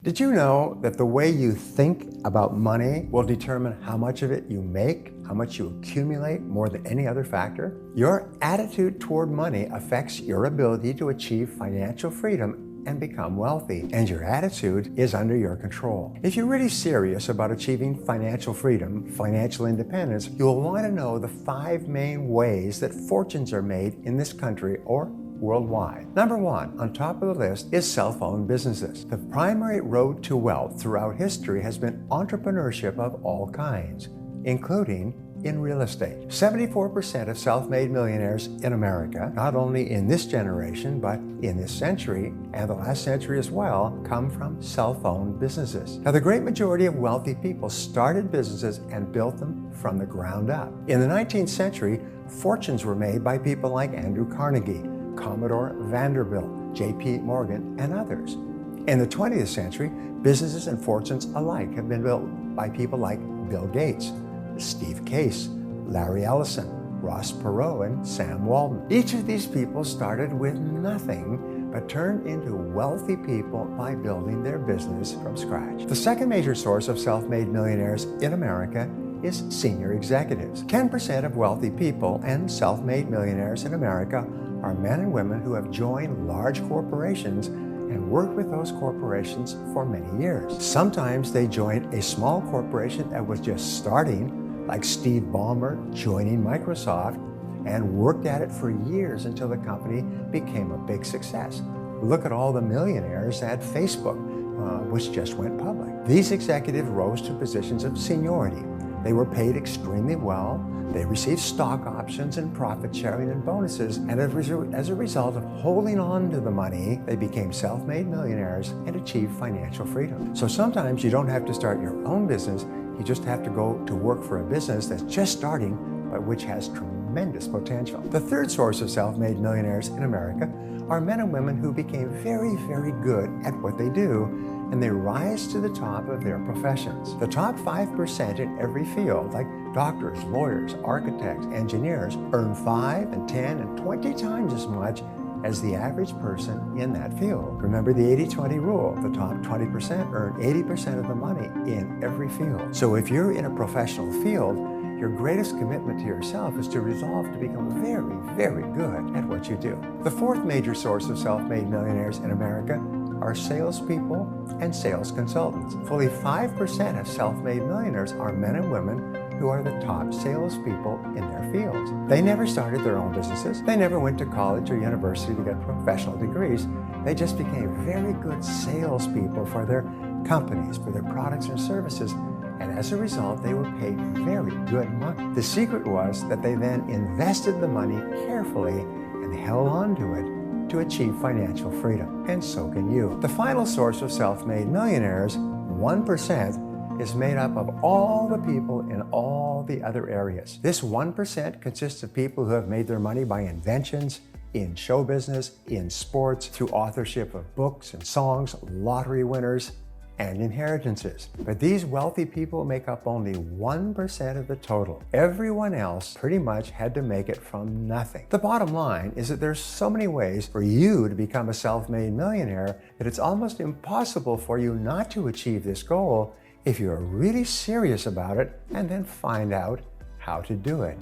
Did you know that the way you think about money will determine how much of it you make, how much you accumulate more than any other factor? Your attitude toward money affects your ability to achieve financial freedom and become wealthy, and your attitude is under your control. If you're really serious about achieving financial freedom, financial independence, you'll want to know the 5 main ways that fortunes are made in this country or worldwide. Number 1, on top of the list, is self-owned businesses. The primary road to wealth throughout history has been entrepreneurship of all kinds, including in real estate. 74% of self-made millionaires in America, not only in this generation, but in this century and the last century as well, come from self-owned businesses. Now, the great majority of wealthy people started businesses and built them from the ground up. In the 19th century, fortunes were made by people like Andrew Carnegie, Commodore Vanderbilt, J.P. Morgan, and others. In the 20th century, businesses and fortunes alike have been built by people like Bill Gates, Steve Case, Larry Ellison, Ross Perot, and Sam Walton. Each of these people started with nothing but turned into wealthy people by building their business from scratch. The second major source of self-made millionaires in America is senior executives. 10% of wealthy people and self-made millionaires in America are men and women who have joined large corporations and worked with those corporations for many years. Sometimes they joined a small corporation that was just starting, like Steve Ballmer joining Microsoft, and worked at it for years until the company became a big success. Look at all the millionaires at Facebook, which just went public. These executives rose to positions of seniority. They were paid extremely well. They received stock options and profit sharing and bonuses, and as a result of holding on to the money, they became self-made millionaires and achieved financial freedom. So sometimes you don't have to start your own business, you just have to go to work for a business that's just starting, but which has tremendous potential. The third source of self-made millionaires in America are men and women who became very, very good at what they do, and they rise to the top of their professions. The top 5% in every field, like doctors, lawyers, architects, engineers, earn 5 and 10 and 20 times as much as the average person in that field. Remember the 80-20 rule. The top 20% earn 80% of the money in every field. So if you're in a professional field, your greatest commitment to yourself is to resolve to become very, very good at what you do. The fourth major source of self-made millionaires in America are salespeople and sales consultants. Fully 5% of self-made millionaires are men and women who are the top salespeople in their fields. They never started their own businesses. They never went to college or university to get professional degrees. They just became very good salespeople for their companies, for their products and services, and as a result, they were paid very good money. The secret was that they then invested the money carefully and held on to it to achieve financial freedom. And so can you. The final source of self-made millionaires, 1%, is made up of all the people in all the other areas. This 1% consists of people who have made their money by inventions, in show business, in sports, through authorship of books and songs, lottery winners, and inheritances. But these wealthy people make up only 1% of the total. Everyone else pretty much had to make it from nothing. The bottom line is that there's so many ways for you to become a self-made millionaire that it's almost impossible for you not to achieve this goal if you're really serious about it and then find out how to do it.